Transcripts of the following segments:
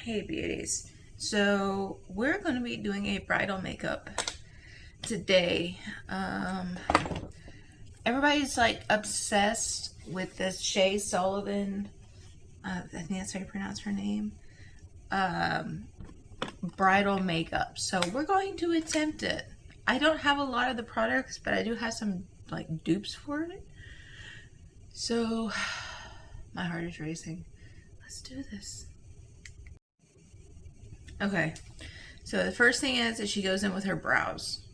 Hey beauties, so we're going to be doing a bridal makeup today. Everybody's like obsessed with this Shay Sullivan, I think that's how you pronounce her name, bridal makeup. So we're going to attempt it. I don't have a lot of the products, but I do have some like dupes for it. So my heart is racing. Let's do this. Okay, so the first thing is she goes in with her brows.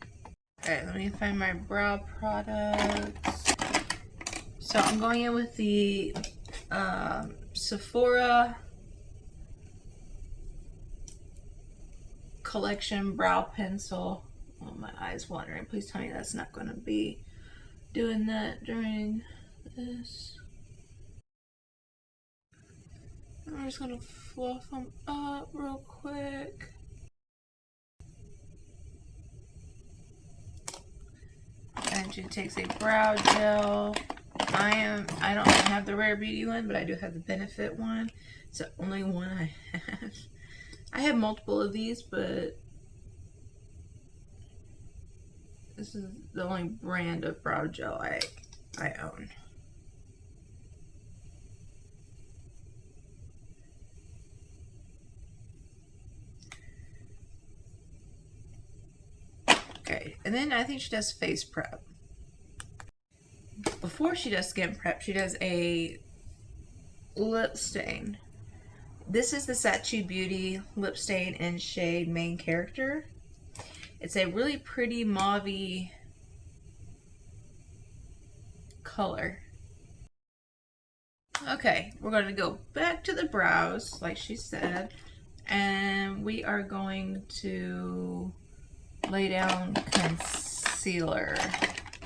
Alright, let me find my brow products. So I'm going in with the Sephora Collection Brow Pencil. Oh, my eye's wandering. Please tell me that's not going to be doing that during this. I'm just going to fluff them up real quick. And she takes a brow gel. I don't have the Rare Beauty one, but I do have the Benefit one. It's the only one I have. I have multiple of these, but this is the only brand of brow gel I own. Okay, and then I think she does face prep. Before she does skin prep, she does a lip stain. This is the Sachi Beauty lip stain in shade Main Character. It's a really pretty mauve-y color. Okay, we're going to go back to the brows, like she said, and we are going to lay down concealer.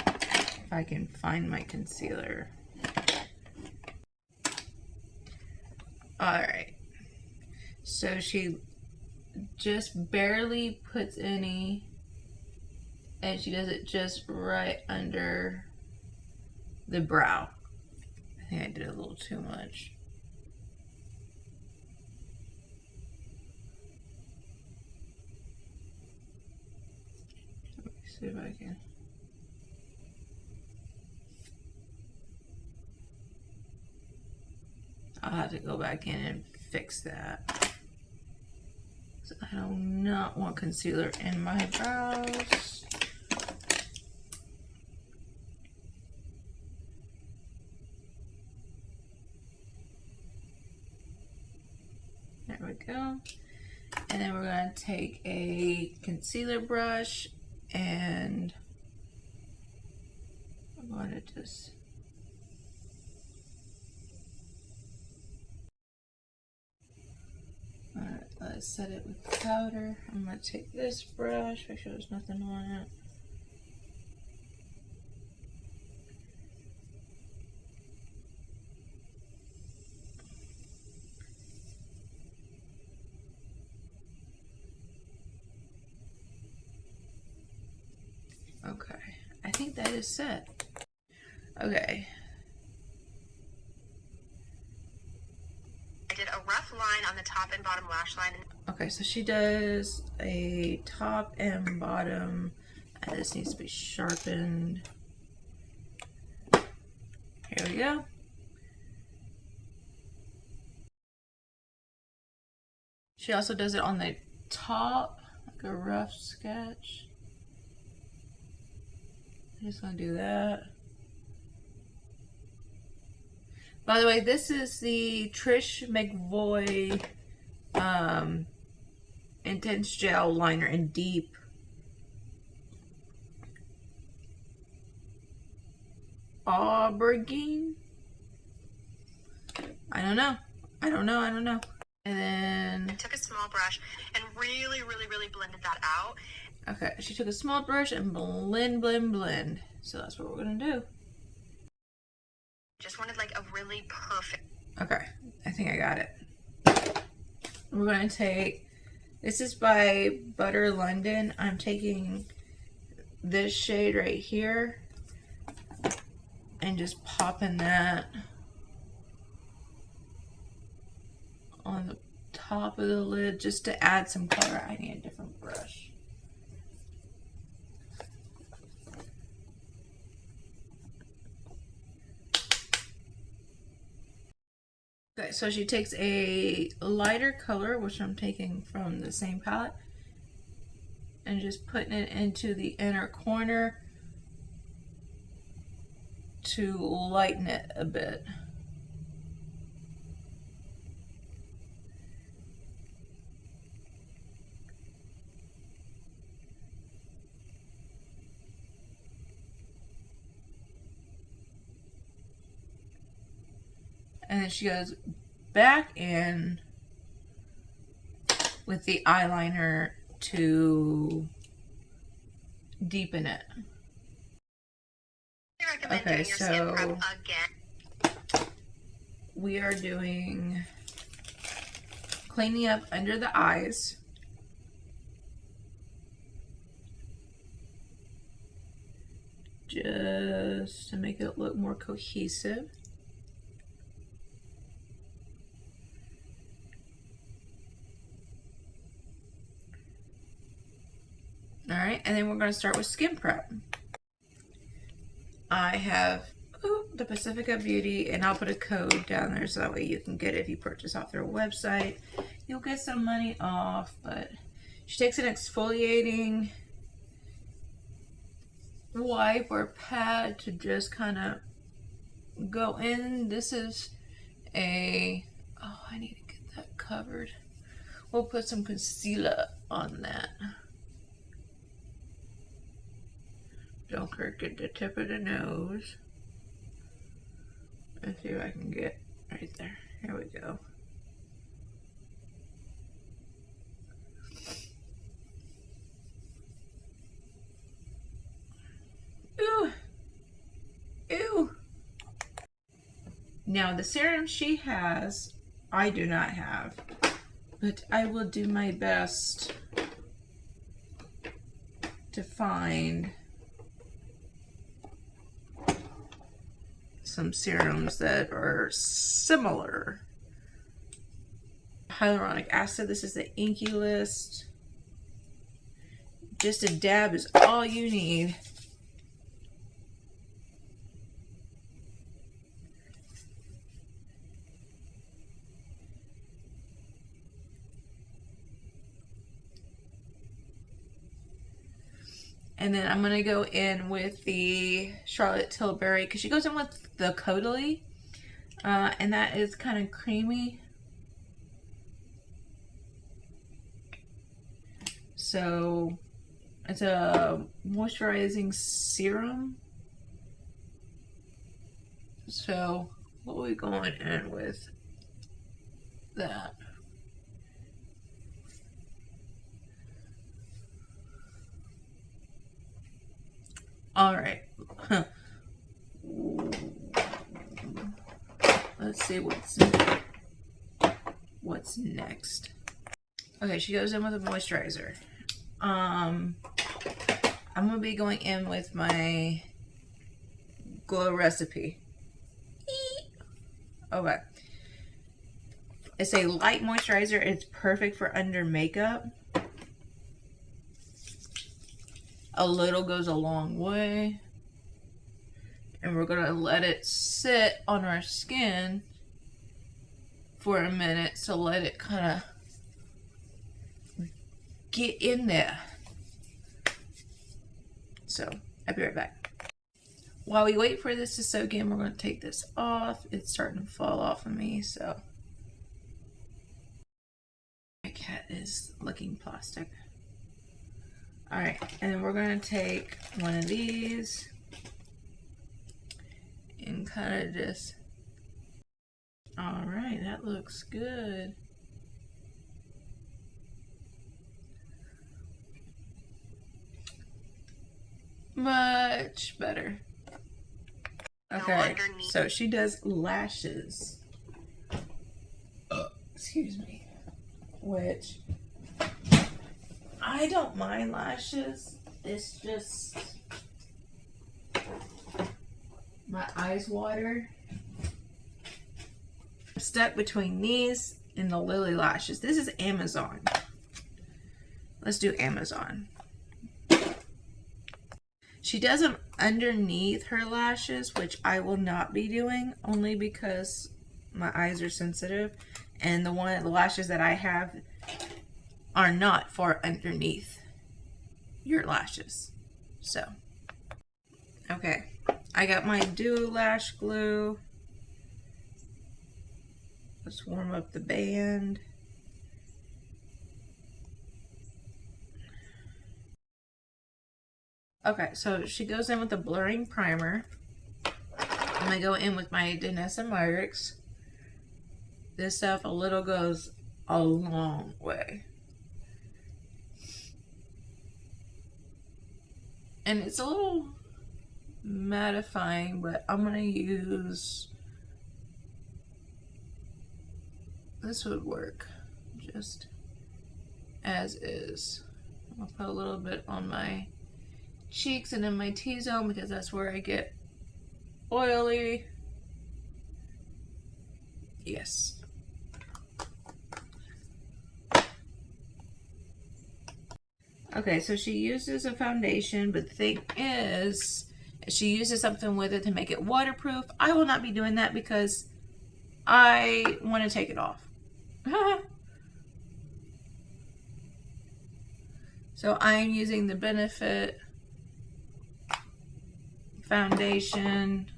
If I can find my concealer. Alright, so she just barely puts any, and she does it just right under the brow. I think I did a little too much. Let me see if I can. I'll have to go back in and fix that. So I do not want concealer in my brows. There we go. And then we're going to take a concealer brush and I'm going to just let's set it with powder. I'm going to take this brush, make sure there's nothing on it. Okay, I think that is set. Okay. I did a rough line on the top and bottom lash line. Okay, so she does a top and bottom. And this needs to be sharpened. Here we go. She also does it on the top, like a rough sketch. I'm just gonna do that. By the way, this is the Trish McVoy Intense Gel Liner in Deep. Aubergine? I don't know. And then I took a small brush and really blended that out. Okay, she took a small brush and blend. So that's what we're gonna do. Just wanted like a really perfect. Okay, I think I got it. We're gonna take, this is by Butter London. I'm taking this shade right here and just popping that on the top of the lid just to add some color. I need a different brush. Okay, so she takes a lighter color, which I'm taking from the same palette, and just putting it into the inner corner to lighten it a bit. And then she goes back in with the eyeliner to deepen it. Okay, so we are doing cleaning up under the eyes. Just to make it look more cohesive. Alright, and then we're going to start with skin prep. I have the Pacifica Beauty, and I'll put a code down there so that way you can get it if you purchase off their website. You'll get some money off, but she takes an exfoliating wipe or pad to just kind of go in. This is I need to get that covered. We'll put some concealer on that. Don't forget the tip of the nose. Let's see if I can get right there. Here we go. Ooh. Ew. Now the serum she has, I do not have. But I will do my best to find some serums that are similar. Hyaluronic acid, this is the Inky List. Just a dab is all you need. And then I'm going to go in with the Charlotte Tilbury, because she goes in with the Caudalie, and that is kind of creamy. So it's a moisturizing serum. So what are we going in with that? All right. Let's see what's next. Okay, she goes in with a moisturizer. I'm gonna be going in with my Glow Recipe. Okay. It's a light moisturizer. It's perfect for under makeup. A little goes a long way. And we're going to let it sit on our skin for a minute to let it kind of get in there. So, I'll be right back. While we wait for this to soak in, we're going to take this off. It's starting to fall off of me, so. My cat is licking plastic. Alright, and then we're going to take one of these and kind of just, alright, that looks good. Much better. Okay, so she does lashes. Excuse me. Which, I don't mind lashes. It's just my eyes water. I'm stuck between these in the Lily Lashes. This is Amazon. Let's do Amazon. She does them underneath her lashes, which I will not be doing, only because my eyes are sensitive. And the lashes that I have are not for underneath your lashes. So, okay. I got my Duo Lash Glue. Let's warm up the band. Okay, so she goes in with the blurring primer. I'm going to go in with my Danessa Myricks. This stuff goes a long way. And it's a little mattifying, but I'm going to use, this would work just as is. I'll put a little bit on my cheeks and in my T-zone because that's where I get oily. Yes. Okay, so she uses a foundation, but the thing is, she uses something with it to make it waterproof. I will not be doing that because I want to take it off. So I'm using the Benefit foundation.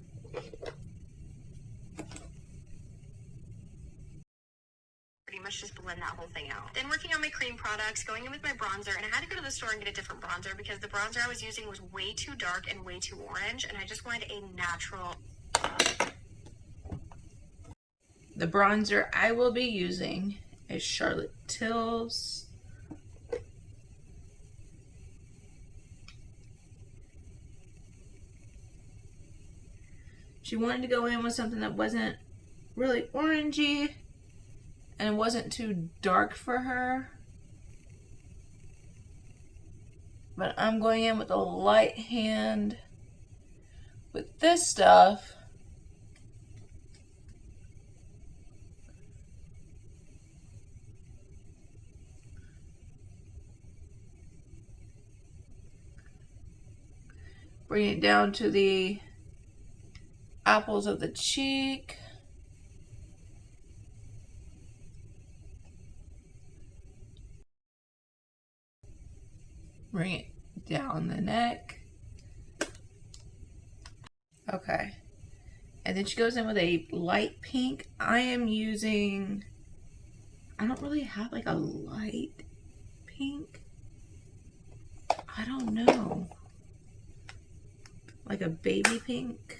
Pretty much just blend that whole thing out. Then working on my cream products, going in with my bronzer, and I had to go to the store and get a different bronzer because the bronzer I was using was way too dark and way too orange, and I just wanted a natural. The bronzer I will be using is Charlotte Tills. She wanted to go in with something that wasn't really orangey and wasn't too dark for her. But I'm going in with a light hand with this stuff. Bring it down to the apples of the cheek. Bring it down the neck. Okay. And then she goes in with a light pink. I am using, I don't really have like a light pink. I don't know. Like a baby pink.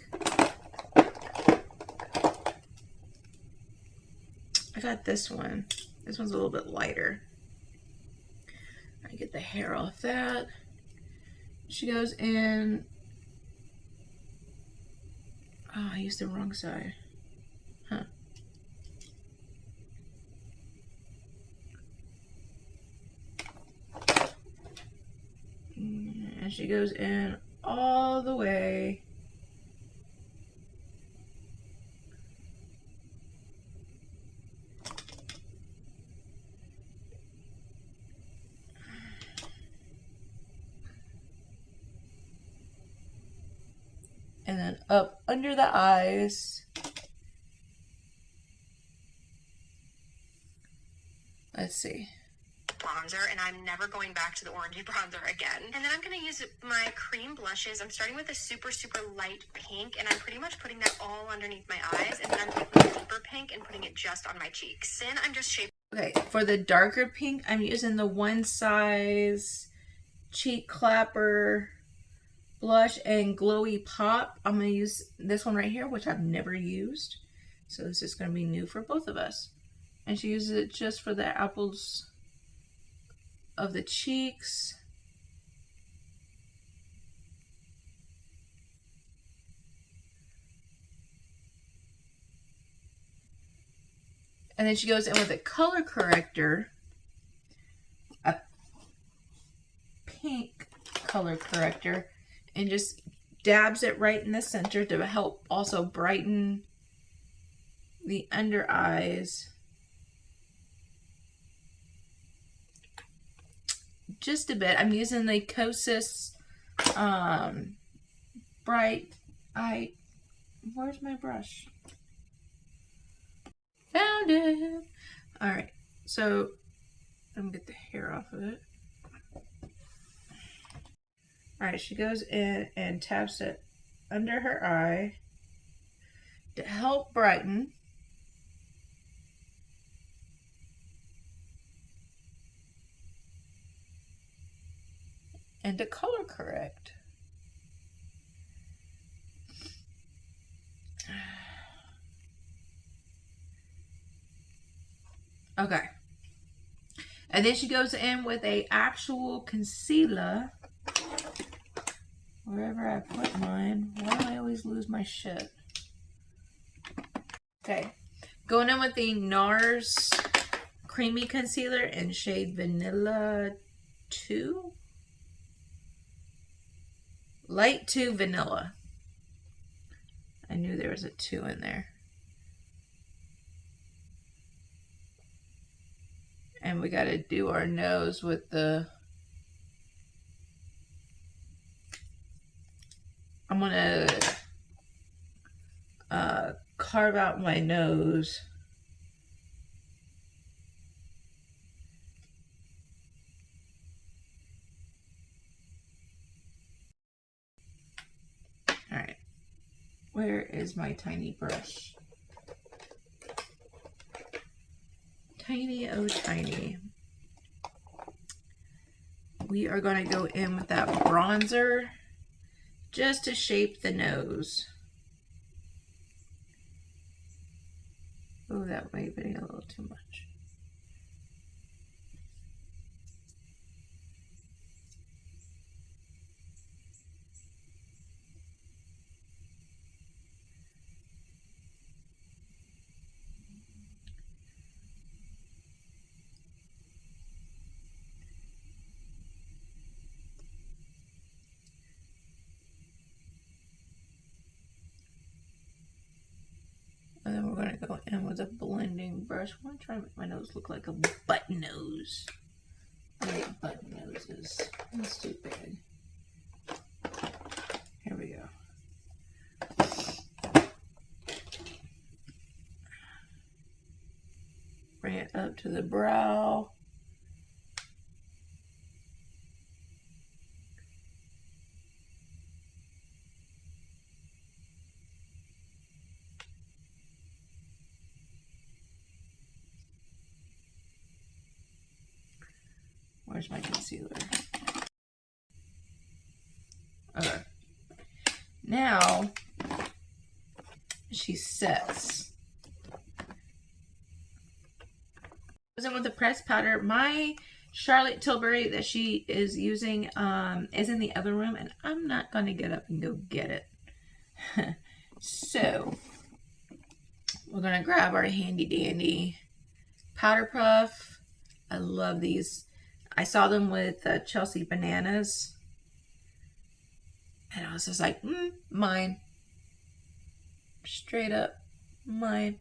I got this one. This one's a little bit lighter. I get the hair off that. She goes in. Oh, I used the wrong side. Huh. And she goes in all the way. And then up under the eyes. Let's see. Bronzer, and I'm never going back to the orangey bronzer again. And then I'm going to use my cream blushes. I'm starting with a super, super light pink, and I'm pretty much putting that all underneath my eyes, and then I'm taking a deeper pink and putting it just on my cheeks. Then I'm just shaping. Okay, for the darker pink, I'm using the One Size Cheek Clapper blush and Glowy Pop. I'm going to use this one right here, which I've never used. So this is going to be new for both of us. And she uses it just for the apples of the cheeks. And then she goes in with a color corrector, a pink color corrector, and just dabs it right in the center to help also brighten the under eyes just a bit. I'm using the Kosas Bright Eye. Where's my brush? Found it. All right, so I'm gonna get the hair off of it. All right, she goes in and taps it under her eye to help brighten. And to color correct. Okay. And then she goes in with a actual concealer. Wherever I put mine. Why do I always lose my shit? Okay. Going in with the NARS Creamy Concealer in shade Vanilla 2. Light 2 Vanilla. I knew there was a 2 in there. And we got to do our nose with the... I'm going to carve out my nose. All right. Where is my tiny brush? Tiny, oh tiny. We are going to go in with that bronzer just to shape the nose. Oh, that might be a little too much. And then we're going to go in with a blending brush. I want to try to make my nose look like a button nose. I like button noses. That's too big. Here we go. Bring it up to the brow. Where's my concealer? Okay. Now, she sets. Goes in with the pressed powder. My Charlotte Tilbury that she is using is in the other room, and I'm not going to get up and go get it. So, we're going to grab our handy dandy powder puff. I love these. I saw them with Chelsea Bananas. And I was just like, mine. Straight up, mine.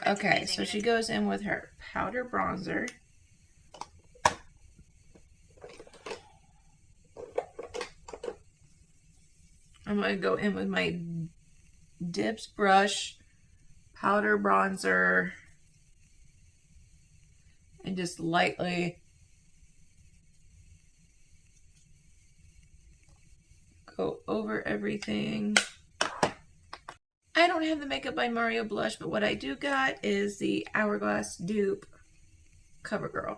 Okay, so she goes in with her powder bronzer. I'm going to go in with my Dips brush, powder bronzer, and just lightly go over everything. I don't have the Makeup by Mario blush, but what I do got is the Hourglass dupe CoverGirl.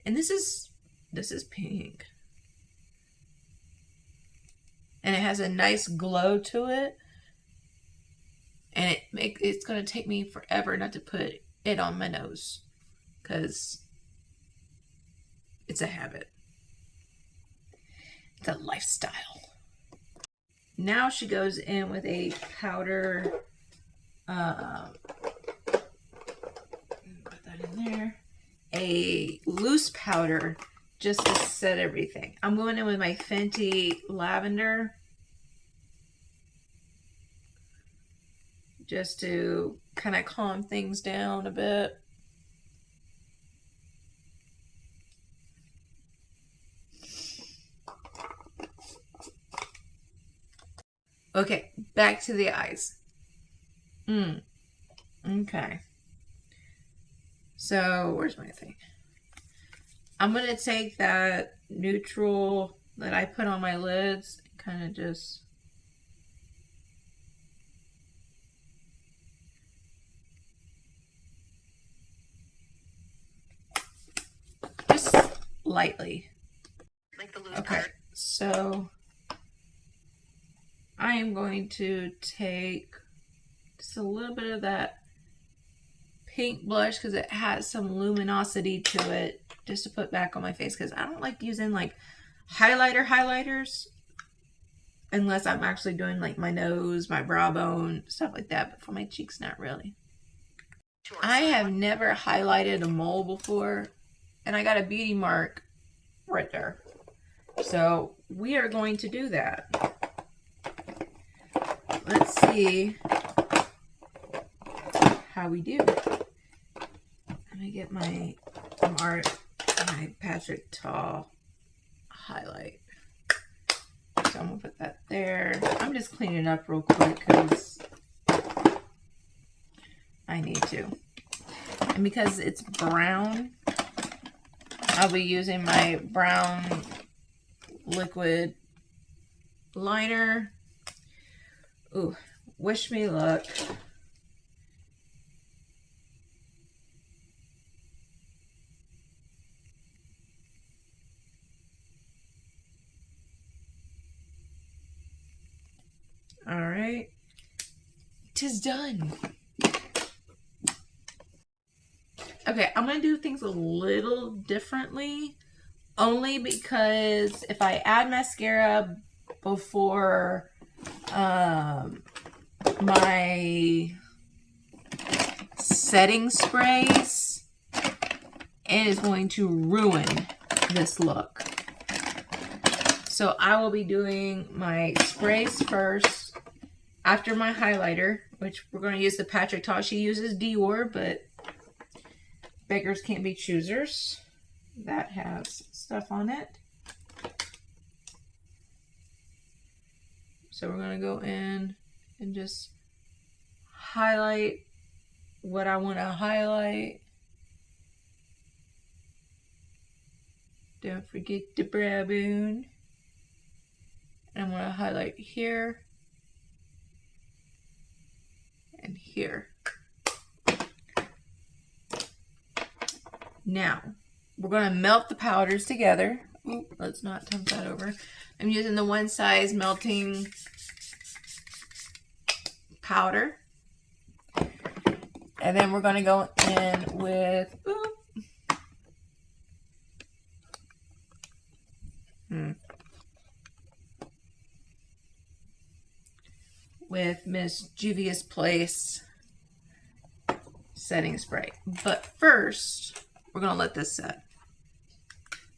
And this is pink. And it has a nice glow to it. And it's going to take me forever not to put it on my nose, because it's a habit. It's a lifestyle. Now she goes in with a powder a loose powder just to set everything. I'm going in with my Fenty Lavender just to kind of calm things down a bit. Okay, back to the eyes. Okay. So, where's my thing? I'm going to take that neutral that I put on my lids and kind of just lightly. Like the loose Okay, part. so I am going to take just a little bit of that pink blush because it has some luminosity to it, just to put back on my face, because I don't like using like highlighters unless I'm actually doing like my nose, my brow bone, stuff like that, but for my cheeks, not really. Sure, I have never highlighted a mole before, and I got a beauty mark right there. So we are going to do that. Let's see how we do. Let me get my Patrick Tall highlight. So I'm gonna put that there. I'm just cleaning it up real quick because I need to. And because it's brown, I'll be using my brown liquid liner. Ooh, wish me luck. All right, 'tis done. Okay, I'm gonna do things a little differently, only because if I add mascara before my setting sprays, it is going to ruin this look. So I will be doing my sprays first after my highlighter, which we're going to use the Patrick Ta. She uses Dior, but beggars can't be choosers. That has stuff on it. So we're going to go in and just highlight what I want to highlight. Don't forget the brow bone. And I'm going to highlight here and here. Now, we're going to melt the powders together. Ooh, let's not dump that over. I'm using the One Size melting powder. And then we're going to go in with with Miss Juvia's Place setting spray. But first, we're going to let this set.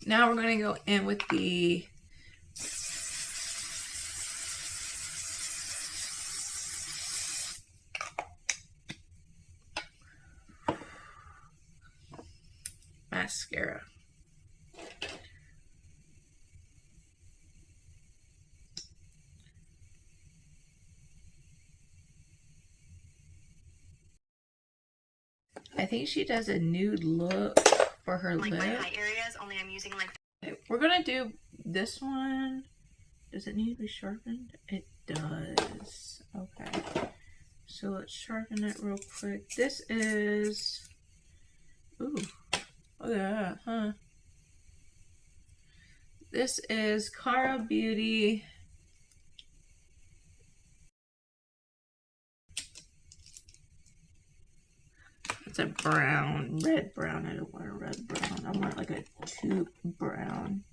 Now we're going to go in with the mascara. I think she does a nude look for her like lip. my eye areas, only I'm using like... Okay, we're going to do this one. Does it need to be sharpened? It does. Okay. So let's sharpen it real quick. This is... Ooh. Look at that, huh? This is Cara Beauty. It's a brown, red brown. I don't want a red brown. I want like a taupe brown.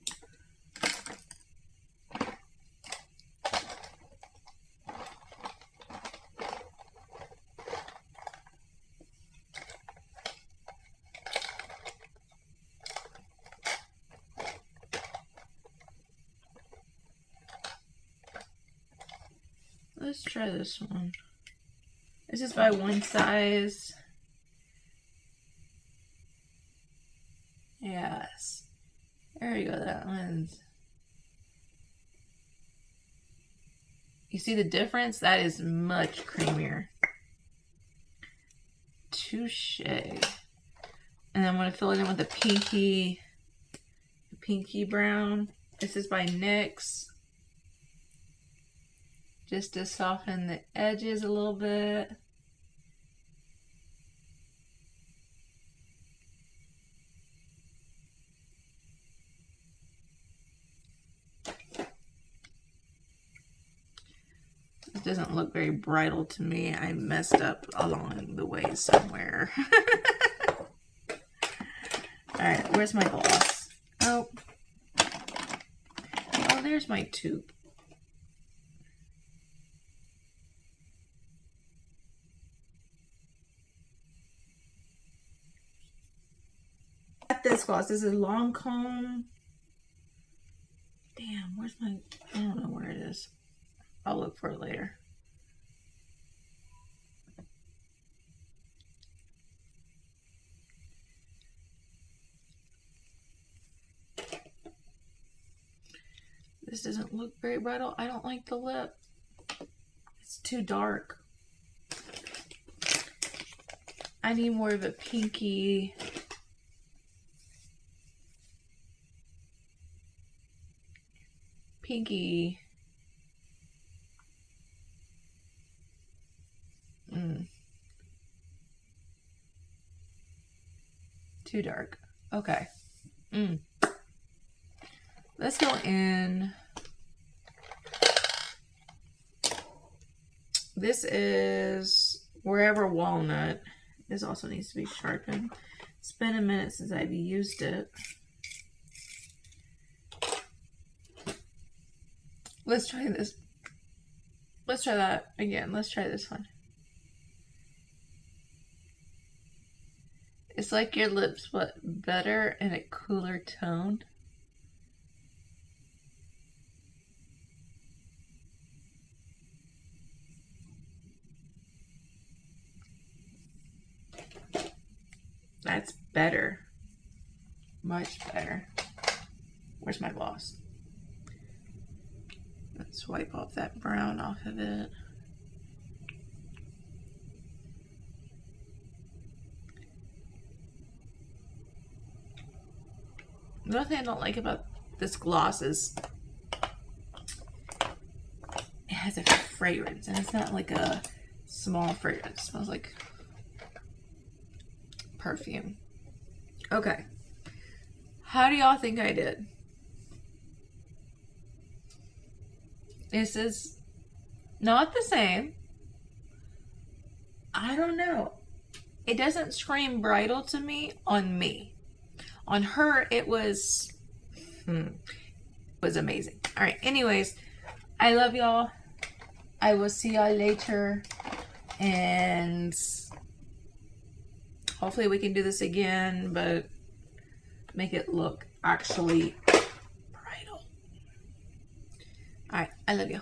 let's try this one. This is by One Size. Yes. There you go, that one's. You see the difference? That is much creamier. Touche. And I'm going to fill it in with a pinky brown. This is by NYX. Just to soften the edges a little bit. It doesn't look very bridal to me. I messed up along the way somewhere. Alright, where's my gloss? Oh, there's my tube. Got this gloss. This is Lancome. Damn, where's my... I don't know where it is. I'll look for it later. This doesn't look very bridal. I don't like the lip. It's too dark. I need more of a pinky. Too dark. Okay. Let's go in. This is Wherever Walnut. This also needs to be sharpened. It's been a minute since I've used it. Let's try this. Let's try that again. Let's try this one. It's like your lips, but better in a cooler tone. That's better. Much better. Where's my gloss? Let's wipe off that brown off of it. The other thing I don't like about this gloss is it has a fragrance, and it's not like a small fragrance. It smells like perfume. Okay. How do y'all think I did? This is not the same. I don't know. It doesn't scream bridal to me on me. On her, it was amazing. All right. Anyways, I love y'all. I will see y'all later. And hopefully we can do this again, but make it look actually bridal. All right. I love you.